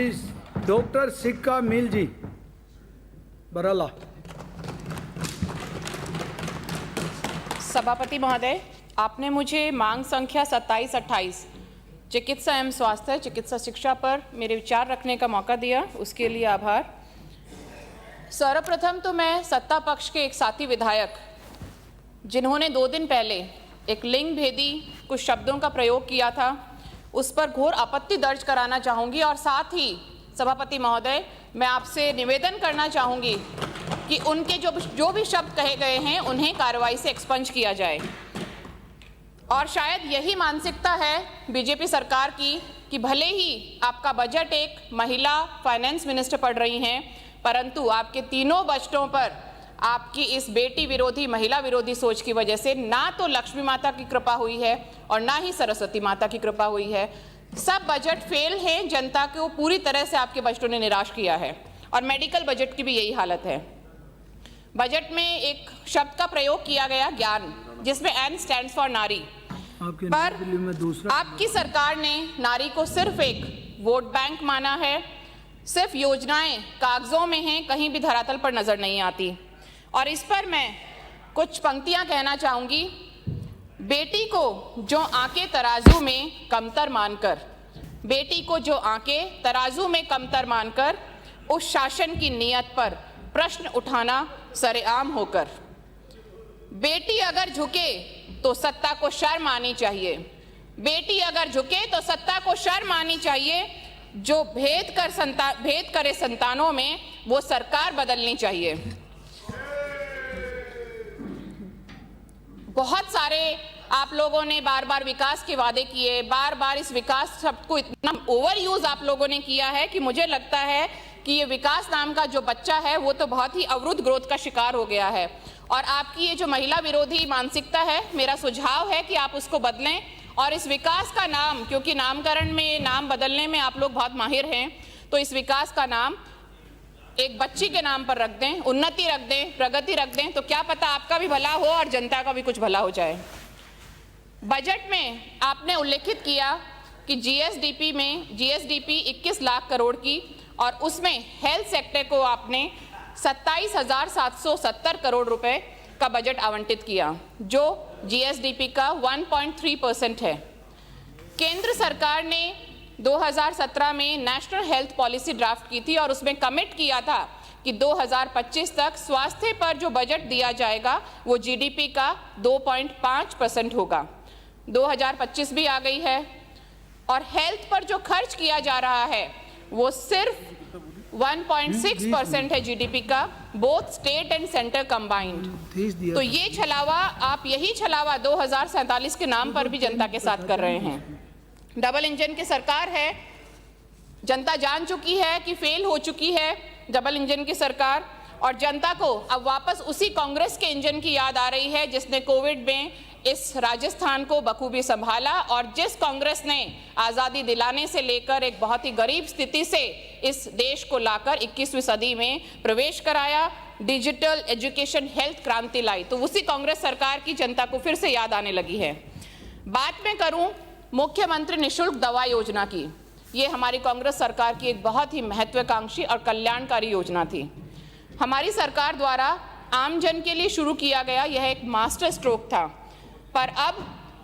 Doctor सिक्का मिल जी बराला। सभापति महोदय, आपने मुझे मांग संख्या 27-28 चिकित्सा एवं स्वास्थ्य चिकित्सा शिक्षा पर मेरे विचार रखने का मौका दिया, उसके लिए आभार। सर्वप्रथम तो मैं सत्ता पक्ष के एक साथी विधायक जिन्होंने 2 दिन पहले एक लिंग भेदी कुछ शब्दों का प्रयोग किया था, उस पर घोर आपत्ति दर्ज कराना चाहूँगी और साथ ही सभापति महोदय मैं आपसे निवेदन करना चाहूँगी कि उनके जो भी शब्द कहे गए हैं उन्हें कार्रवाई से एक्सपंज किया जाए। और शायद यही मानसिकता है बीजेपी सरकार की कि भले ही आपका बजट एक महिला फाइनेंस मिनिस्टर पढ़ रही हैं, परंतु आपके तीनों बजटों पर आपकी इस बेटी विरोधी महिला विरोधी सोच की वजह से ना तो लक्ष्मी माता की कृपा हुई है और ना ही सरस्वती माता की कृपा हुई है। सब बजट फेल हैं, जनता को पूरी तरह से आपके बजटों ने निराश किया है और मेडिकल बजट की भी यही हालत है। बजट में एक शब्द का प्रयोग किया गया ज्ञान, जिसमें एन स्टैंड्स फॉर नारी, पर आपकी सरकार ने नारी को सिर्फ एक वोट बैंक माना है, सिर्फ योजनाएं कागजों में हैं, कहीं भी धरातल पर नजर नहीं आती। और इस पर मैं कुछ पंक्तियां कहना चाहूंगी। बेटी को जो आंके तराजू में कमतर मानकर, बेटी को जो आंके तराजू में कमतर मानकर उस शासन की नीयत पर प्रश्न उठाना सरेआम होकर, बेटी अगर झुके तो सत्ता को शर्म आनी चाहिए, बेटी अगर झुके तो सत्ता को शर्म आनी चाहिए, जो भेद करे संतानों में वो सरकार बदलनी चाहिए। बहुत सारे आप लोगों ने बार बार विकास के वादे किए, बार बार इस विकास शब्द को इतना ओवर यूज आप लोगों ने किया है कि मुझे लगता है कि ये विकास नाम का जो बच्चा है वो तो बहुत ही अवरुद्ध ग्रोथ का शिकार हो गया है। और आपकी ये जो महिला विरोधी मानसिकता है, मेरा सुझाव है कि आप उसको बदलें और इस विकास का नाम, क्योंकि नामकरण में, नाम बदलने में आप लोग बहुत माहिर हैं, तो इस विकास का नाम एक बच्ची के नाम पर रख दें, उन्नति रख दें, प्रगति रख दें, तो क्या पता आपका भी भला हो और जनता का भी कुछ भला हो जाए। बजट में आपने उल्लेखित किया कि जीएसडीपी 21 लाख करोड़ की, और उसमें हेल्थ सेक्टर को आपने 27,770 करोड़ रुपए का बजट आवंटित किया, जो जीएसडीपी का 1.3% है। केंद्र सरकार ने 2017 में नेशनल हेल्थ पॉलिसी ड्राफ्ट की थी और उसमें कमिट किया था कि 2025 तक स्वास्थ्य पर जो बजट दिया जाएगा वो जीडीपी का 2.5% होगा। 2025 भी आ गई है और हेल्थ पर जो खर्च किया जा रहा है वो सिर्फ 1.6% है जीडीपी का, both state and centre combined. तो ये छलावा, आप यही छलावा 2047 के नाम पर भी जनता के साथ कर रहे हैं। डबल इंजन की सरकार है, जनता जान चुकी है कि फेल हो चुकी है डबल इंजन की सरकार, और जनता को अब वापस उसी कांग्रेस के इंजन की याद आ रही है जिसने कोविड में इस राजस्थान को बखूबी संभाला और जिस कांग्रेस ने आज़ादी दिलाने से लेकर एक बहुत ही गरीब स्थिति से इस देश को लाकर 21वीं सदी में प्रवेश कराया, डिजिटल एजुकेशन हेल्थ क्रांति लाई, तो उसी कांग्रेस सरकार की जनता को फिर से याद आने लगी है। बात मैं करूं मुख्यमंत्री निःशुल्क दवा योजना की, ये हमारी कांग्रेस सरकार की एक बहुत ही महत्वाकांक्षी और कल्याणकारी योजना थी। हमारी सरकार द्वारा आमजन के लिए शुरू किया गया यह एक मास्टर स्ट्रोक था, पर अब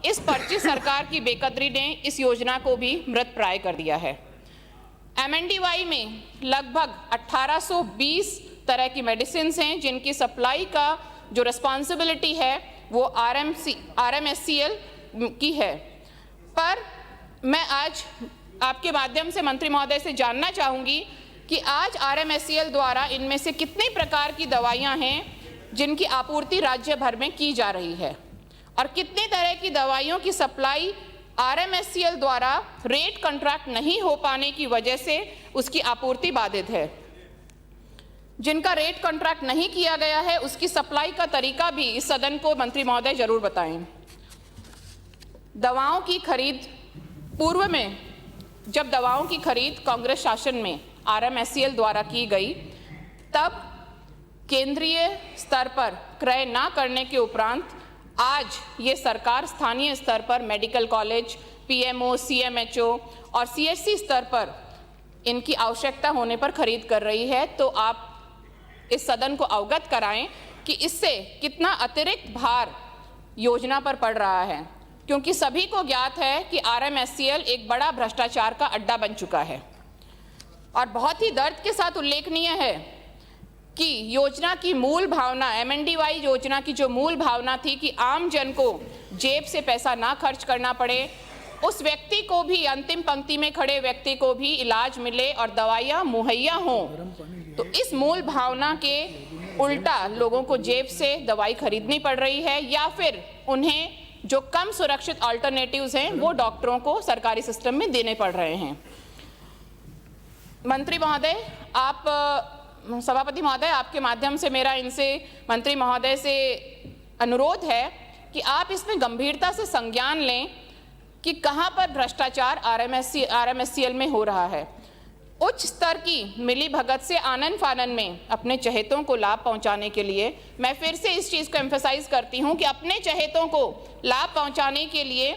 इस पर्ची सरकार की बेकदरी ने इस योजना को भी मृत प्राय कर दिया है। एमएनडीवाई में लगभग 1820 तरह की मेडिसिन हैं जिनकी सप्लाई का जो रिस्पॉन्सिबिलिटी है वो आरएमएससीएल की है। पर मैं आज आपके माध्यम से मंत्री महोदय से जानना चाहूँगी कि आज आरएमएससीएल द्वारा इनमें से कितने प्रकार की दवाइयाँ हैं जिनकी आपूर्ति राज्य भर में की जा रही है और कितने तरह की दवाइयों की सप्लाई आरएमएससीएल द्वारा रेट कॉन्ट्रैक्ट नहीं हो पाने की वजह से उसकी आपूर्ति बाधित है। जिनका रेट कॉन्ट्रैक्ट नहीं किया गया है उसकी सप्लाई का तरीका भी इस सदन को मंत्री महोदय जरूर बताएं। दवाओं की खरीद, पूर्व में जब दवाओं की खरीद कांग्रेस शासन में आरएमएससीएल द्वारा की गई, तब केंद्रीय स्तर पर क्रय ना करने के उपरांत आज ये सरकार स्थानीय स्तर पर मेडिकल कॉलेज, पीएमओ, सीएमएचओ और सीएचसी स्तर पर इनकी आवश्यकता होने पर खरीद कर रही है, तो आप इस सदन को अवगत कराएं कि इससे कितना अतिरिक्त भार योजना पर पड़ रहा है, क्योंकि सभी को ज्ञात है कि RMSCL एक बड़ा भ्रष्टाचार का अड्डा बन चुका है। और बहुत ही दर्द के साथ उल्लेखनीय है कि योजना की मूल भावना, MNDY योजना की जो मूल भावना थी कि आम जन को जेब से पैसा ना खर्च करना पड़े, उस व्यक्ति को भी, अंतिम पंक्ति में खड़े व्यक्ति को भी इलाज मिले और दवाइयाँ मुहैया हों, तो इस मूल भावना के उल्टा लोगों को जेब से दवाई खरीदनी पड़ रही है, या फिर उन्हें जो कम सुरक्षित अल्टरनेटिव्स हैं वो डॉक्टरों को सरकारी सिस्टम में देने पड़ रहे हैं। मंत्री महोदय, आप, सभापति महोदय, आपके माध्यम से मेरा इनसे, मंत्री महोदय से अनुरोध है कि आप इसमें गंभीरता से संज्ञान लें कि कहां पर भ्रष्टाचार RMSCL में हो रहा है। उच्च स्तर की मिली भगत से आनन फानन में अपने चहेतों को लाभ पहुंचाने के लिए, मैं फिर से इस चीज़ को एम्फसाइज करती हूं कि अपने चहेतों को लाभ पहुंचाने के लिए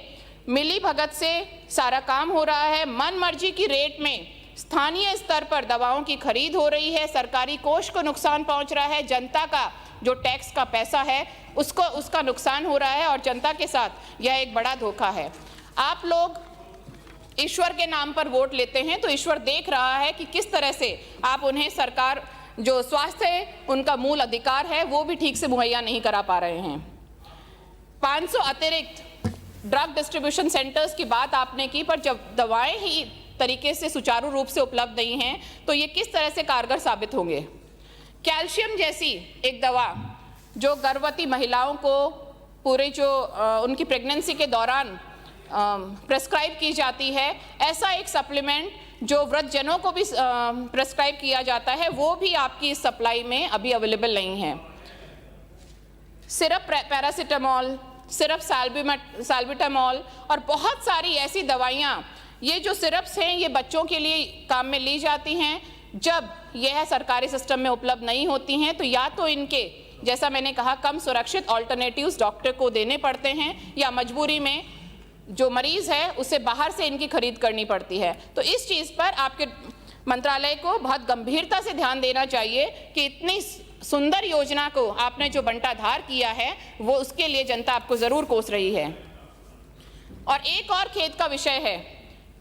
मिली भगत से सारा काम हो रहा है। मन मर्जी की रेट में स्थानीय स्तर पर दवाओं की खरीद हो रही है, सरकारी कोष को नुकसान पहुंच रहा है, जनता का जो टैक्स का पैसा है उसका नुकसान हो रहा है, और जनता के साथ यह एक बड़ा धोखा है। आप लोग ईश्वर के नाम पर वोट लेते हैं, तो ईश्वर देख रहा है कि किस तरह से आप उन्हें सरकार, जो स्वास्थ्य है उनका मूल अधिकार है, वो भी ठीक से मुहैया नहीं करा पा रहे हैं। 500 अतिरिक्त ड्रग डिस्ट्रीब्यूशन सेंटर्स की बात आपने की, पर जब दवाएं ही तरीके से सुचारू रूप से उपलब्ध नहीं हैं, तो ये किस तरह से कारगर साबित होंगे। कैल्शियम जैसी एक दवा जो गर्भवती महिलाओं को पूरे जो उनकी प्रेगनेंसी के दौरान प्रेस्क्राइब की जाती है, ऐसा एक सप्लीमेंट जो वृद्धजनों को भी प्रेस्क्राइब किया जाता है, वो भी आपकी इस सप्लाई में अभी अवेलेबल नहीं है। सिरप पैरासीटामोल, सिरप साल्बिटामोल और बहुत सारी ऐसी दवाइयाँ, ये जो सिरप्स हैं ये बच्चों के लिए काम में ली जाती हैं। जब यह सरकारी सिस्टम में उपलब्ध नहीं होती हैं, तो या तो इनके, जैसा मैंने कहा, कम सुरक्षित ऑल्टरनेटिव्स डॉक्टर को देने पड़ते हैं, या मजबूरी में जो मरीज है उसे बाहर से इनकी खरीद करनी पड़ती है। तो इस चीज़ पर आपके मंत्रालय को बहुत गंभीरता से ध्यान देना चाहिए कि इतनी सुंदर योजना को आपने जो बंटाधार किया है, वो उसके लिए जनता आपको ज़रूर कोस रही है। और एक और खेद का विषय है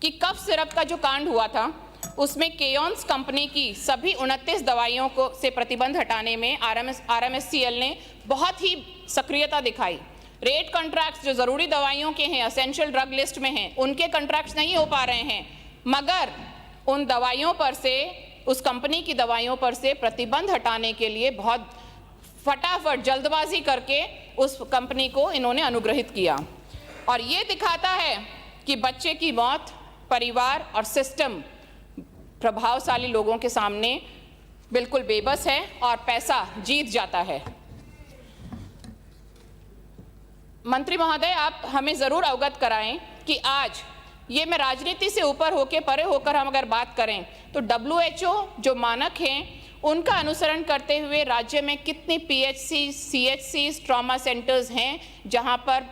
कि कफ सिरप का जो कांड हुआ था, उसमें केयॉन्स कंपनी की सभी 29 दवाइयों को से प्रतिबंध हटाने में RMSCL ने बहुत ही सक्रियता दिखाई। रेट कॉन्ट्रैक्ट्स जो ज़रूरी दवाइयों के हैं, एसेंशियल ड्रग लिस्ट में हैं, उनके कॉन्ट्रैक्ट्स नहीं हो पा रहे हैं, मगर उन दवाइयों पर से, उस कंपनी की दवाइयों पर से प्रतिबंध हटाने के लिए बहुत फटाफट जल्दबाजी करके उस कंपनी को इन्होंने अनुग्रहित किया। और ये दिखाता है कि बच्चे की मौत, परिवार और सिस्टम प्रभावशाली लोगों के सामने बिल्कुल बेबस है और पैसा जीत जाता है। मंत्री महोदय, आप हमें ज़रूर अवगत कराएं कि आज ये, मैं राजनीति से ऊपर होकर, परे होकर हम अगर बात करें, तो WHO जो मानक हैं उनका अनुसरण करते हुए राज्य में कितनी PHC, CHC, ट्रॉमा सेंटर्स हैं जहां पर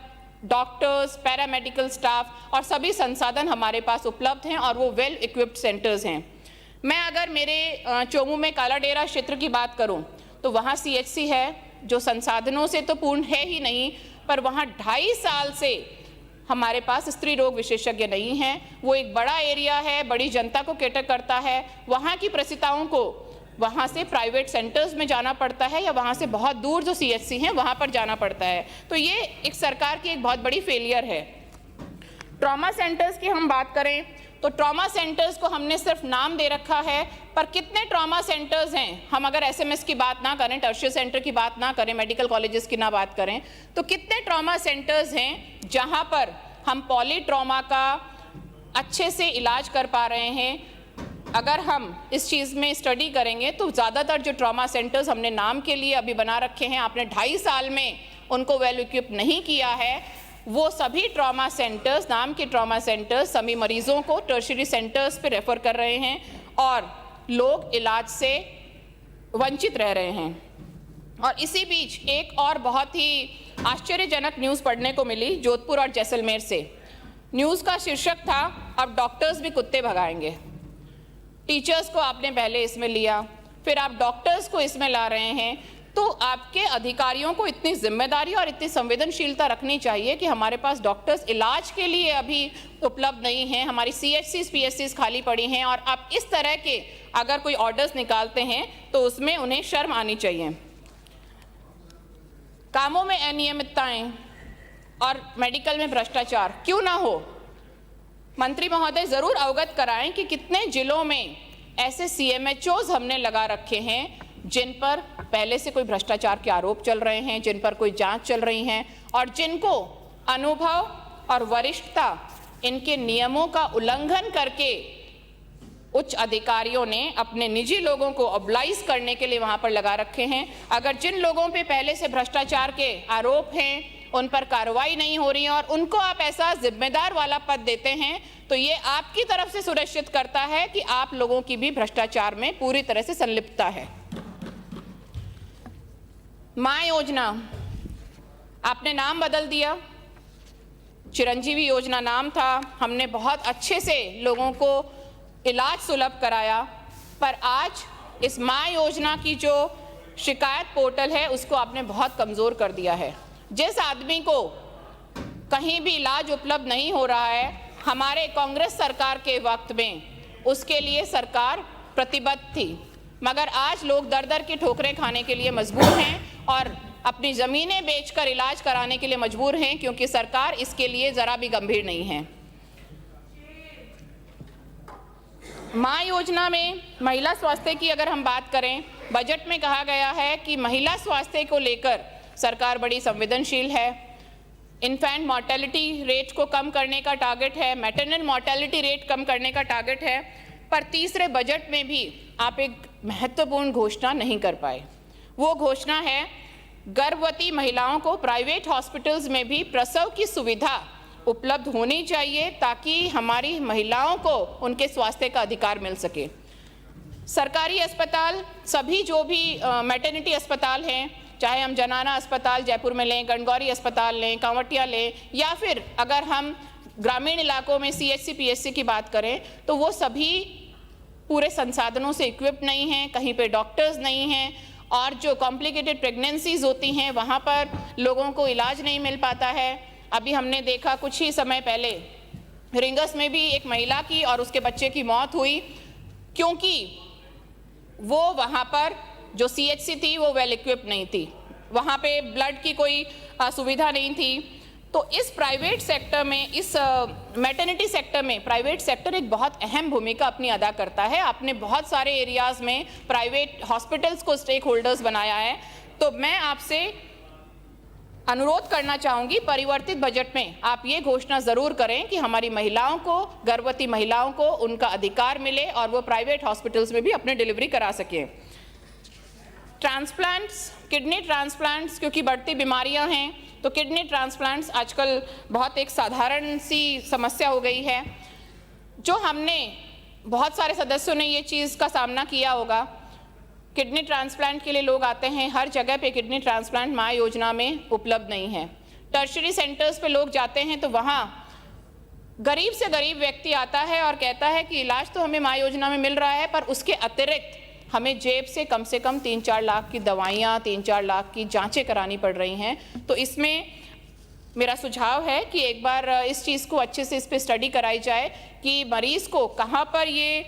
डॉक्टर्स, पैरामेडिकल स्टाफ और सभी संसाधन हमारे पास उपलब्ध हैं, और वो वेल इक्विप्ड सेंटर्स हैं। मैं अगर मेरे चोमू में कालाडेरा क्षेत्र की बात करूं, तो वहाँ CHC है जो संसाधनों से तो पूर्ण है ही नहीं, पर वहाँ 2.5 साल से हमारे पास स्त्री रोग विशेषज्ञ नहीं हैं। वो एक बड़ा एरिया है, बड़ी जनता को कैटर करता है। वहाँ की प्रसूताओं को वहाँ से प्राइवेट सेंटर्स में जाना पड़ता है, या वहाँ से बहुत दूर जो CHC हैं वहाँ पर जाना पड़ता है। तो ये एक सरकार की एक बहुत बड़ी फेलियर है। ट्रॉमा सेंटर्स की हम बात करें, तो ट्रॉमा सेंटर्स को हमने सिर्फ नाम दे रखा है, पर कितने ट्रॉमा सेंटर्स हैं, हम अगर SMS की बात ना करें, टर्शियरी सेंटर की बात ना करें, मेडिकल कॉलेजेस की ना बात करें, तो कितने ट्रॉमा सेंटर्स हैं जहां पर हम पॉली ट्रॉमा का अच्छे से इलाज कर पा रहे हैं। अगर हम इस चीज़ में स्टडी करेंगे तो ज़्यादातर जो ट्रॉमा सेंटर्स हमने नाम के लिए अभी बना रखे हैं, आपने 2.5 साल में उनको वेल इक्विप नहीं किया है, वो सभी ट्रॉमा सेंटर्स, नाम के ट्रॉमा सेंटर्स, सभी मरीजों को टर्शियरी सेंटर्स पे रेफ़र कर रहे हैं और लोग इलाज से वंचित रह रहे हैं। और इसी बीच एक और बहुत ही आश्चर्यजनक न्यूज़ पढ़ने को मिली जोधपुर और जैसलमेर से। न्यूज़ का शीर्षक था, अब डॉक्टर्स भी कुत्ते भगाएंगे। टीचर्स को आपने पहले इसमें लिया, फिर आप डॉक्टर्स को इसमें ला रहे हैं, तो आपके अधिकारियों को इतनी जिम्मेदारी और इतनी संवेदनशीलता रखनी चाहिए कि हमारे पास डॉक्टर्स इलाज के लिए अभी उपलब्ध नहीं हैं, हमारी CHCs PSCs खाली पड़ी हैं, और आप इस तरह के अगर कोई ऑर्डर्स निकालते हैं तो उसमें उन्हें शर्म आनी चाहिए। कामों में अनियमितताएं और मेडिकल में भ्रष्टाचार क्यों ना हो, मंत्री महोदय ज़रूर अवगत कराएं कि कितने जिलों में ऐसे CMHOs हमने लगा रखे हैं जिन पर पहले से कोई भ्रष्टाचार के आरोप चल रहे हैं, जिन पर कोई जांच चल रही हैं, और जिनको अनुभव और वरिष्ठता इनके नियमों का उल्लंघन करके उच्च अधिकारियों ने अपने निजी लोगों को ऑब्लाइज करने के लिए वहां पर लगा रखे हैं। अगर जिन लोगों पे पहले से भ्रष्टाचार के आरोप हैं उन पर कार्रवाई नहीं हो रही है और उनको आप ऐसा जिम्मेदार वाला पद देते हैं, तो ये आपकी तरफ से सुनिश्चित करता है कि आप लोगों की भी भ्रष्टाचार में पूरी तरह से संलिप्तता है। मां योजना, आपने नाम बदल दिया, चिरंजीवी योजना नाम था, हमने बहुत अच्छे से लोगों को इलाज सुलभ कराया, पर आज इस मां योजना की जो शिकायत पोर्टल है उसको आपने बहुत कमज़ोर कर दिया है। जिस आदमी को कहीं भी इलाज उपलब्ध नहीं हो रहा है, हमारे कांग्रेस सरकार के वक्त में उसके लिए सरकार प्रतिबद्ध थी, मगर आज लोग दर दर की ठोकरें खाने के लिए मजबूर हैं और अपनी ज़मीनें बेचकर इलाज कराने के लिए मजबूर हैं, क्योंकि सरकार इसके लिए ज़रा भी गंभीर नहीं है। मां योजना में महिला स्वास्थ्य की अगर हम बात करें, बजट में कहा गया है कि महिला स्वास्थ्य को लेकर सरकार बड़ी संवेदनशील है। इन्फेंट मॉर्टेलिटी रेट को कम करने का टारगेट है, मैटरनल मॉर्टेलिटी रेट कम करने का टारगेट है, पर तीसरे बजट में भी आप एक महत्वपूर्ण घोषणा नहीं कर पाए। वो घोषणा है गर्भवती महिलाओं को प्राइवेट हॉस्पिटल्स में भी प्रसव की सुविधा उपलब्ध होनी चाहिए ताकि हमारी महिलाओं को उनके स्वास्थ्य का अधिकार मिल सके। सरकारी अस्पताल, सभी जो भी मैटरनिटी अस्पताल हैं, चाहे हम जनाना अस्पताल जयपुर में लें, गणगौरी अस्पताल लें, कांवटिया लें, या फिर अगर हम ग्रामीण इलाकों में CHC PSC की बात करें, तो वो सभी पूरे संसाधनों से इक्विप्ड नहीं हैं, कहीं पे डॉक्टर्स नहीं हैं, और जो कॉम्प्लिकेटेड प्रेगनेंसीज होती हैं वहाँ पर लोगों को इलाज नहीं मिल पाता है। अभी हमने देखा कुछ ही समय पहले रिंगस में भी एक महिला की और उसके बच्चे की मौत हुई, क्योंकि वो वहाँ पर जो CHC थी वो वेल इक्विप्ड नहीं थी, वहाँ पे ब्लड की कोई सुविधा नहीं थी। तो इस प्राइवेट सेक्टर में, इस मैटरनिटी सेक्टर में प्राइवेट सेक्टर एक बहुत अहम भूमिका अपनी अदा करता है। आपने बहुत सारे एरियाज़ में प्राइवेट हॉस्पिटल्स को स्टेक होल्डर्स बनाया है। तो मैं आपसे अनुरोध करना चाहूँगी, परिवर्तित बजट में आप ये घोषणा ज़रूर करें कि हमारी महिलाओं को, गर्भवती महिलाओं को उनका अधिकार मिले और वो प्राइवेट हॉस्पिटल्स में भी अपनी डिलीवरी करा सकें। ट्रांसप्लांट्स, किडनी ट्रांसप्लांट्स, क्योंकि बढ़ती बीमारियां हैं तो किडनी ट्रांसप्लांट्स आजकल बहुत एक साधारण सी समस्या हो गई है। जो हमने, बहुत सारे सदस्यों ने ये चीज़ का सामना किया होगा, किडनी ट्रांसप्लांट के लिए लोग आते हैं, हर जगह पे किडनी ट्रांसप्लांट मां योजना में उपलब्ध नहीं है। टर्शरी सेंटर्स पे लोग जाते हैं तो वहाँ गरीब से गरीब व्यक्ति आता है और कहता है कि इलाज तो हमें मां योजना में मिल रहा है, पर उसके अतिरिक्त हमें जेब से कम 3-4 लाख की दवाइयाँ, 3-4 लाख की जांचें करानी पड़ रही हैं। तो इसमें मेरा सुझाव है कि एक बार इस चीज़ को अच्छे से इस पर स्टडी कराई जाए कि मरीज़ को कहाँ पर ये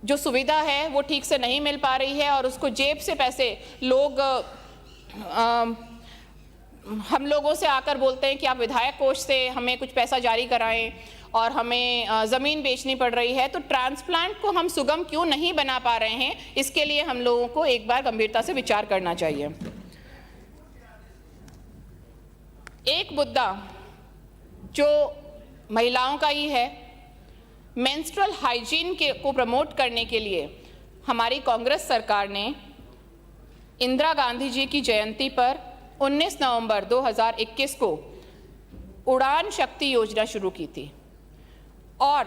जो सुविधा है वो ठीक से नहीं मिल पा रही है और उसको जेब से पैसे लोग हम लोगों से आकर बोलते हैं कि आप विधायक कोष से हमें कुछ पैसा जारी कराएं और हमें ज़मीन बेचनी पड़ रही है। तो ट्रांसप्लांट को हम सुगम क्यों नहीं बना पा रहे हैं, इसके लिए हम लोगों को एक बार गंभीरता से विचार करना चाहिए। एक मुद्दा जो महिलाओं का ही है, मेंस्ट्रुअल हाइजीन को प्रमोट करने के लिए हमारी कांग्रेस सरकार ने इंदिरा गांधी जी की जयंती पर 19 नवंबर 2021 को उड़ान शक्ति योजना शुरू की थी और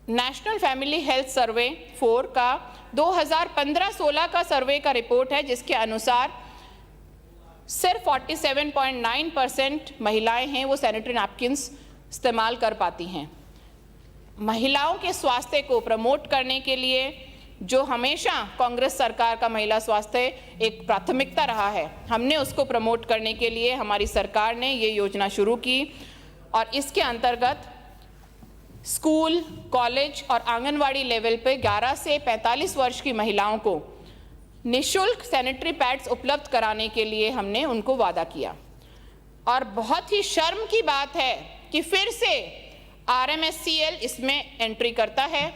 नेशनल फैमिली हेल्थ सर्वे 4 का 2015-16 का सर्वे का रिपोर्ट है, जिसके अनुसार सिर्फ 47.9% महिलाएं हैं वो सैनिटरी नैपकिन्स इस्तेमाल कर पाती हैं। महिलाओं के स्वास्थ्य को प्रमोट करने के लिए जो हमेशा कांग्रेस सरकार का महिला स्वास्थ्य एक प्राथमिकता रहा है, हमने उसको प्रमोट करने के लिए हमारी सरकार ने ये योजना शुरू की और इसके अंतर्गत स्कूल, कॉलेज और आंगनवाड़ी लेवल पे 11 से 45 वर्ष की महिलाओं को निःशुल्क सैनिटरी पैड्स उपलब्ध कराने के लिए हमने उनको वादा किया। और बहुत ही शर्म की बात है कि फिर से RMSCL इसमें एंट्री करता है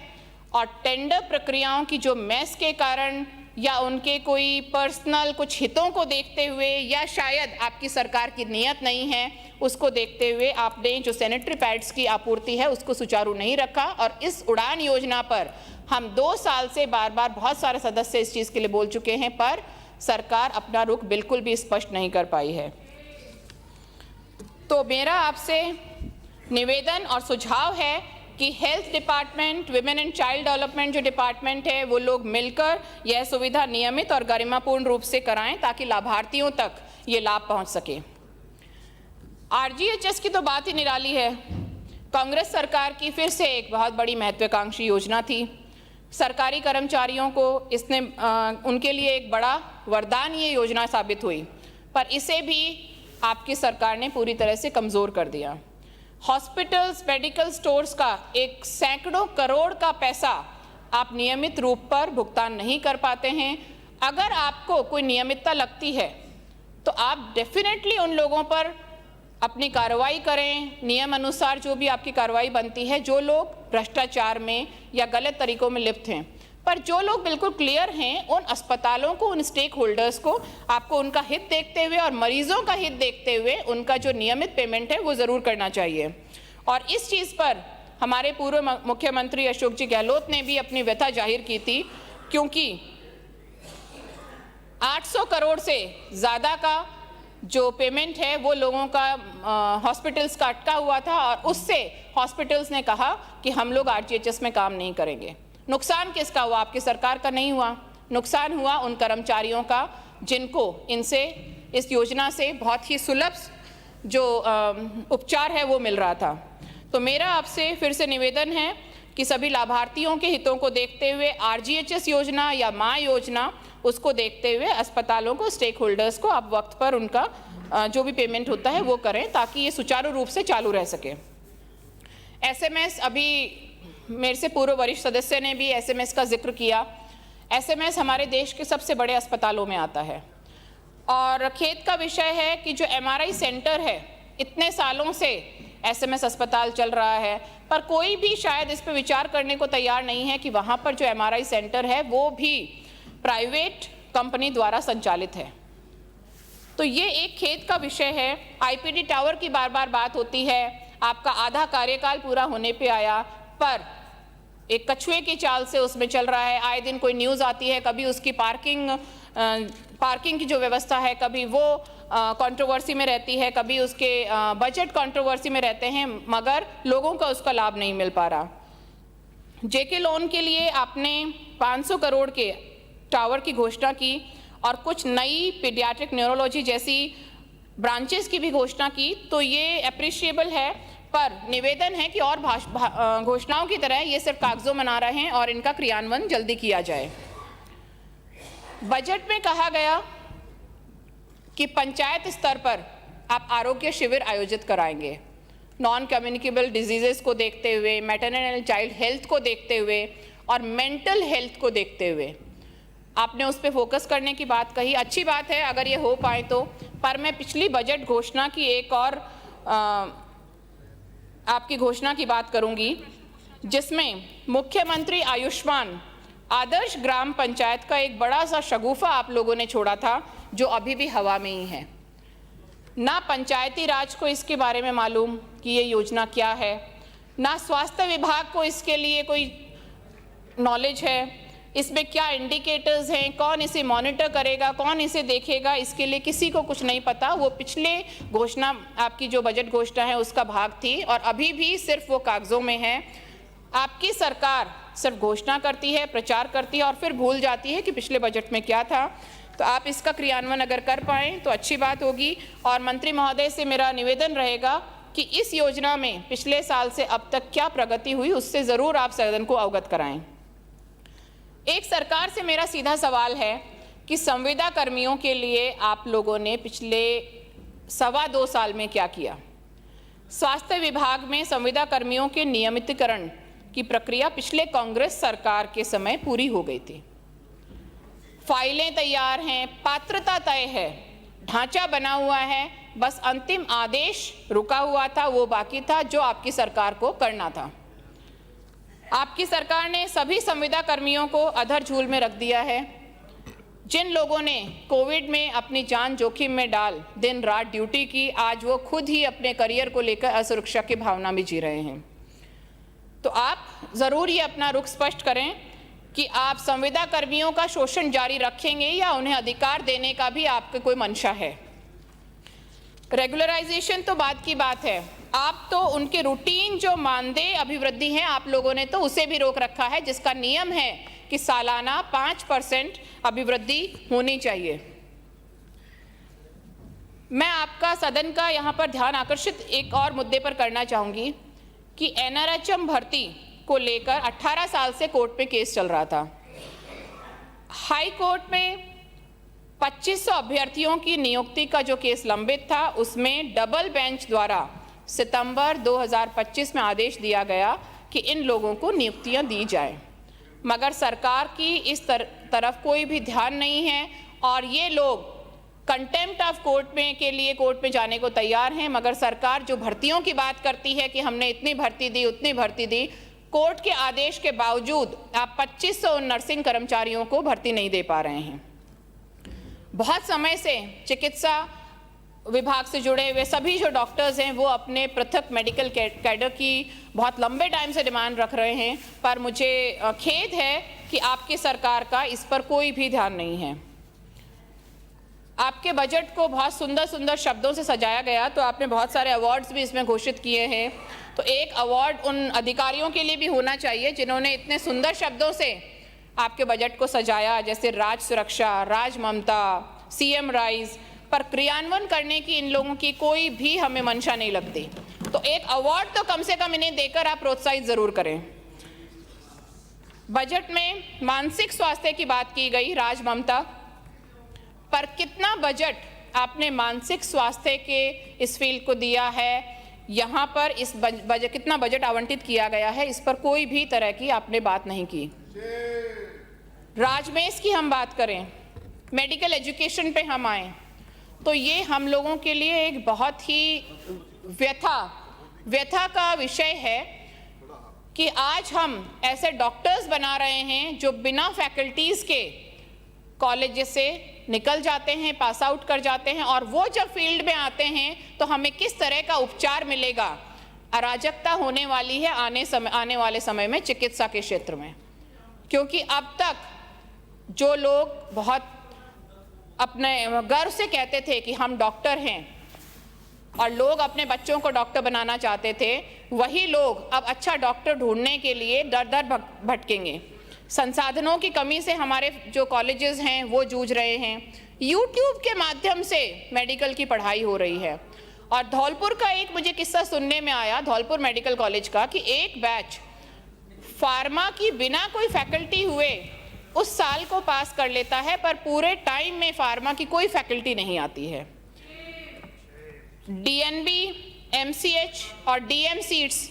और टेंडर प्रक्रियाओं की जो मैस के कारण या उनके कोई पर्सनल कुछ हितों को देखते हुए या शायद आपकी सरकार की नीयत नहीं है उसको देखते हुए आपने जो सैनिटरी पैड्स की आपूर्ति है उसको सुचारू नहीं रखा। और इस उड़ान योजना पर हम 2 साल से बार बार बहुत सारे सदस्य इस चीज़ के लिए बोल चुके हैं, पर सरकार अपना रुख बिल्कुल भी स्पष्ट नहीं कर पाई है। तो मेरा आपसे निवेदन और सुझाव है कि health department, women and child development जो डिपार्टमेंट है वो लोग मिलकर यह सुविधा नियमित और गरिमापूर्ण रूप से कराएं ताकि लाभार्थियों तक ये लाभ पहुंच सके। RGHS की तो बात ही निराली है। कांग्रेस सरकार की फिर से एक बहुत बड़ी महत्वाकांक्षी योजना थी। सरकारी कर्मचारियों को इसने उनके लिए एक बड़ा वरदान ये योजना साबित हुई, पर इसे भी आपकी सरकार ने पूरी तरह से कमज़ोर कर दिया। हॉस्पिटल्स, मेडिकल स्टोर्स का एक सैकड़ों करोड़ का पैसा आप नियमित रूप पर भुगतान नहीं कर पाते हैं। अगर आपको कोई नियमितता लगती है तो आप डेफिनेटली उन लोगों पर अपनी कार्रवाई करें, नियम अनुसार जो भी आपकी कार्रवाई बनती है, जो लोग भ्रष्टाचार में या गलत तरीकों में लिप्त हैं। पर जो लोग बिल्कुल क्लियर हैं, उन अस्पतालों को, उन स्टेक होल्डर्स को आपको उनका हित देखते हुए और मरीजों का हित देखते हुए उनका जो नियमित पेमेंट है वो ज़रूर करना चाहिए। और इस चीज़ पर हमारे पूर्व मुख्यमंत्री अशोक जी गहलोत ने भी अपनी व्यथा जाहिर की थी, क्योंकि 800 करोड़ से ज़्यादा का जो पेमेंट है वो लोगों का हॉस्पिटल्स का अटका हुआ था और उससे हॉस्पिटल्स ने कहा कि हम लोग RGHS में काम नहीं करेंगे। नुकसान किसका हुआ? आपकी सरकार का नहीं हुआ, नुकसान हुआ उन कर्मचारियों का जिनको इनसे, इस योजना से बहुत ही सुलभ जो उपचार है वो मिल रहा था। तो मेरा आपसे फिर से निवेदन है कि सभी लाभार्थियों के हितों को देखते हुए RGHS योजना या माँ योजना उसको देखते हुए अस्पतालों को, स्टेक होल्डर्स को आप वक्त पर उनका जो भी पेमेंट होता है वो करें ताकि ये सुचारू रूप से चालू रह सके। SMS, अभी मेरे से पूर्व वरिष्ठ सदस्य ने भी SMS का जिक्र किया। SMS हमारे देश के सबसे बड़े अस्पतालों में आता है और खेद का विषय है कि जो MRI सेंटर है, इतने सालों से SMS अस्पताल चल रहा है, पर कोई भी शायद इस पर विचार करने को तैयार नहीं है कि वहाँ पर जो MRI सेंटर है वो भी प्राइवेट कंपनी द्वारा संचालित है। तो ये एक खेद का विषय है। IPD टावर की बार बार बात होती है, आपका आधा कार्यकाल पूरा होने पे आया, पर एक कछुए की चाल से उसमें चल रहा है। आए दिन कोई न्यूज़ आती है, कभी उसकी पार्किंग की जो व्यवस्था है, कभी वो कंट्रोवर्सी में रहती है, कभी उसके बजट कंट्रोवर्सी में रहते हैं, मगर लोगों का उसका लाभ नहीं मिल पा रहा। JK लोन के लिए आपने 500 करोड़ के टावर की घोषणा की और कुछ नई पीडियाट्रिक न्यूरोलॉजी जैसी ब्रांचेस की भी घोषणा की, तो ये अप्रिशिएबल है, पर निवेदन है कि और घोषणाओं की तरह ये सिर्फ कागजों में ना रहें और इनका क्रियान्वयन जल्दी किया जाए। बजट में कहा गया कि पंचायत स्तर पर आप आरोग्य शिविर आयोजित कराएंगे, नॉन कम्युनिकेबल डिजीजेस को देखते हुए, मैटरनल एंड चाइल्ड हेल्थ को देखते हुए और मेंटल हेल्थ को देखते हुए आपने उस पर फोकस करने की बात कही। अच्छी बात है अगर ये हो पाए तो, पर मैं पिछली बजट घोषणा की एक और आपकी घोषणा की बात करूंगी, जिसमें मुख्यमंत्री आयुष्मान आदर्श ग्राम पंचायत का एक बड़ा सा शगुफा आप लोगों ने छोड़ा था, जो अभी भी हवा में ही है। ना पंचायती राज को इसके बारे में मालूम कि ये योजना क्या है, ना स्वास्थ्य विभाग को इसके लिए कोई नॉलेज है, इसमें क्या इंडिकेटर्स हैं, कौन इसे मॉनिटर करेगा, कौन इसे देखेगा, इसके लिए किसी को कुछ नहीं पता। वो पिछले घोषणा, आपकी जो बजट घोषणा है उसका भाग थी और अभी भी सिर्फ वो कागजों में है। आपकी सरकार सिर्फ घोषणा करती है, प्रचार करती है और फिर भूल जाती है कि पिछले बजट में क्या था। तो आप इसका क्रियान्वयन अगर कर पाएँ तो अच्छी बात होगी। और मंत्री महोदय से मेरा निवेदन रहेगा कि इस योजना में पिछले साल से अब तक क्या प्रगति हुई, उससे ज़रूर आप सदन को अवगत कराएं। एक सरकार से मेरा सीधा सवाल है कि संविदा कर्मियों के लिए आप लोगों ने पिछले 2.25 साल में क्या किया। स्वास्थ्य विभाग में संविदा कर्मियों के नियमितीकरण की प्रक्रिया पिछले कांग्रेस सरकार के समय पूरी हो गई थी। फाइलें तैयार हैं, पात्रता तय है, ढांचा बना हुआ है, बस अंतिम आदेश रुका हुआ था, वो बाकी था जो आपकी सरकार को करना था। आपकी सरकार ने सभी संविदा कर्मियों को अधर झूल में रख दिया है। जिन लोगों ने कोविड में अपनी जान जोखिम में डाल दिन रात ड्यूटी की, आज वो खुद ही अपने करियर को लेकर असुरक्षा की भावना में जी रहे हैं। तो आप ज़रूर ये अपना रुख स्पष्ट करें कि आप संविदा कर्मियों का शोषण जारी रखेंगे या उन्हें अधिकार देने का भी आपके कोई मंशा है। रेगुलराइजेशन तो बात की बात है, आप तो उनके रूटीन जो मानदेय अभिवृद्धि है आप लोगों ने तो उसे भी रोक रखा है, जिसका नियम है कि सालाना 5% अभिवृद्धि होनी चाहिए। मैं आपका सदन का यहाँ पर ध्यान आकर्षित एक और मुद्दे पर करना चाहूँगी कि NRHM भर्ती को लेकर 18 साल से कोर्ट में केस चल रहा था। हाई कोर्ट में 2500 अभ्यर्थियों की नियुक्ति का जो केस लंबित था, उसमें डबल बेंच द्वारा सितंबर 2025 में आदेश दिया गया कि इन लोगों को नियुक्तियां दी जाए, मगर सरकार की इस तरफ कोई भी ध्यान नहीं है और ये लोग कंटेम्प्ट ऑफ कोर्ट में के लिए कोर्ट में जाने को तैयार हैं। मगर सरकार जो भर्तियों की बात करती है कि हमने इतनी भर्ती दी, उतनी भर्ती दी, कोर्ट के आदेश के बावजूद आप 2500 नर्सिंग कर्मचारियों को भर्ती नहीं दे पा रहे हैं। बहुत समय से चिकित्सा विभाग से जुड़े हुए सभी जो डॉक्टर्स हैं वो अपने पृथक मेडिकल कैडर की बहुत लंबे टाइम से डिमांड रख रहे हैं, पर मुझे खेद है कि आपकी सरकार का इस पर कोई भी ध्यान नहीं है। आपके बजट को बहुत सुंदर सुंदर शब्दों से सजाया गया, तो आपने बहुत सारे अवार्ड्स भी इसमें घोषित किए हैं। तो एक अवार्ड उन अधिकारियों के लिए भी होना चाहिए जिन्होंने इतने सुंदर शब्दों से आपके बजट को सजाया, जैसे राज सुरक्षा, राज ममता, CM राइज, पर क्रियान्वयन करने की इन लोगों की कोई भी हमें मंशा नहीं लगती। तो एक अवार्ड तो कम से कम इन्हें देकर आप प्रोत्साहित जरूर करें। बजट में मानसिक स्वास्थ्य की बात की गई, राज ममता, पर कितना बजट आपने मानसिक स्वास्थ्य के इस फील्ड को दिया है, यहाँ पर इस बजट कितना बजट आवंटित किया गया है, इस पर कोई भी तरह की आपने बात नहीं की। राजमेश की हम बात करें, मेडिकल एजुकेशन पे हम आए, तो ये हम लोगों के लिए एक बहुत ही व्यथा का विषय है कि आज हम ऐसे डॉक्टर्स बना रहे हैं जो बिना फैकल्टीज के कॉलेज से निकल जाते हैं, पास आउट कर जाते हैं, और वो जब फील्ड में आते हैं तो हमें किस तरह का उपचार मिलेगा। अराजकता होने वाली है आने वाले समय में चिकित्सा के क्षेत्र में, क्योंकि अब तक जो लोग बहुत अपने गर्व से कहते थे कि हम डॉक्टर हैं और लोग अपने बच्चों को डॉक्टर बनाना चाहते थे, वही लोग अब अच्छा डॉक्टर ढूंढने के लिए दर दर भटकेंगे। संसाधनों की कमी से हमारे जो कॉलेजेस हैं वो जूझ रहे हैं। YouTube के माध्यम से मेडिकल की पढ़ाई हो रही है। और धौलपुर का एक मुझे किस्सा सुनने में आया, धौलपुर मेडिकल कॉलेज का, कि एक बैच फार्मा की बिना कोई फैकल्टी हुए उस साल को पास कर लेता है, पर पूरे टाइम में फार्मा की कोई फैकल्टी नहीं आती है। DNB, MCH और DM सीट्स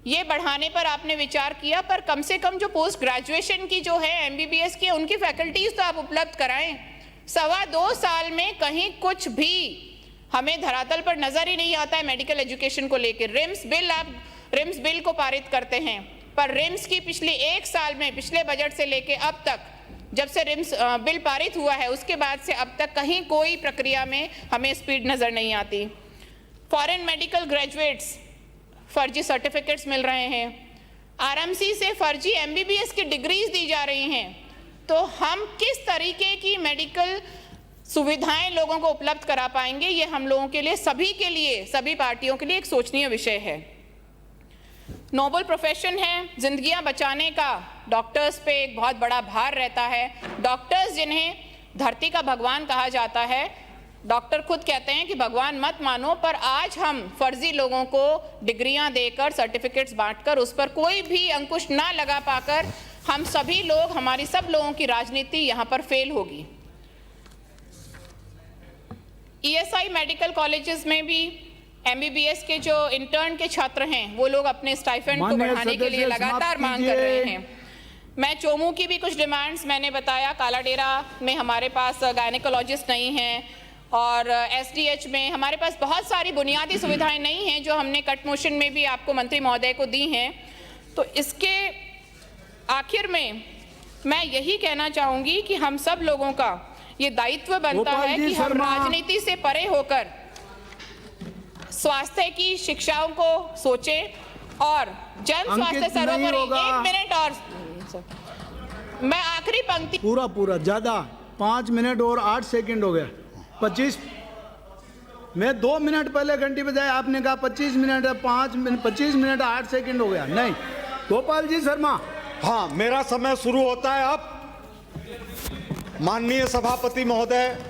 ये बढ़ाने पर आपने विचार किया, पर कम से कम जो पोस्ट ग्रेजुएशन की जो है MBBS की, उनकी फैकल्टीज तो आप उपलब्ध कराएं। 2.25 साल में कहीं कुछ भी हमें धरातल पर नजर ही नहीं आता है मेडिकल एजुकेशन को लेकर। रिम्स बिल को पारित करते हैं, पर रिम्स की पिछले 1 साल में, पिछले बजट से लेके अब तक, जब से रिम्स बिल पारित हुआ है उसके बाद से अब तक कहीं कोई प्रक्रिया में हमें स्पीड नजर नहीं आती। फॉरेन मेडिकल ग्रेजुएट्स फर्जी सर्टिफिकेट्स मिल रहे हैं, RMC से फर्जी MBBS की डिग्रीज दी जा रही हैं। तो हम किस तरीके की मेडिकल सुविधाएं लोगों को उपलब्ध करा पाएंगे, ये हम लोगों के लिए, सभी के लिए, सभी पार्टियों के लिए एक सोचनीय विषय है। नोबल प्रोफेशन है, जिंदगियां बचाने का डॉक्टर्स पे एक बहुत बड़ा भार रहता है। डॉक्टर्स जिन्हें धरती का भगवान कहा जाता है, डॉक्टर खुद कहते हैं कि भगवान मत मानो, पर आज हम फर्जी लोगों को डिग्रियां देकर, सर्टिफिकेट्स बांटकर, उस पर कोई भी अंकुश ना लगा पाकर हम सभी लोग, हमारी सब लोगों की राजनीति यहां पर फेल होगी। ईएसआई मेडिकल कॉलेजेस में भी एमबीबीएस के जो इंटर्न के छात्र हैं वो लोग अपने स्टाइपेंड को बढ़ाने के लिए लगातार मांग कर रहे हैं। मैं चोमू की भी कुछ डिमांड्स मैंने बताया। कालाडेरा में हमारे पास गायनेकोलॉजिस्ट नहीं हैं और एसडीएच में हमारे पास बहुत सारी बुनियादी सुविधाएं नहीं हैं जो हमने कट मोशन में भी आपको मंत्री महोदय को दी हैं। तो इसके आखिर में मैं यही कहना चाहूँगी कि हम सब लोगों का ये दायित्व बनता है कि हम राजनीति से परे होकर स्वास्थ्य की शिक्षाओं को सोचें और जन स्वास्थ्य सर्वोपरि। 1 मिनट और मैं आखिरी पंक्ति पूरा ज्यादा 5 मिनट और 8 सेकंड हो गया। 25 मैं 2 मिनट पहले घंटी बजाय आपने कहा 25 मिनट है, 5 मिनट 25 मिनट 8 सेकंड हो गया। नहीं गोपाल जी शर्मा। हाँ, मेरा समय शुरू होता है अब। माननीय सभापति महोदय,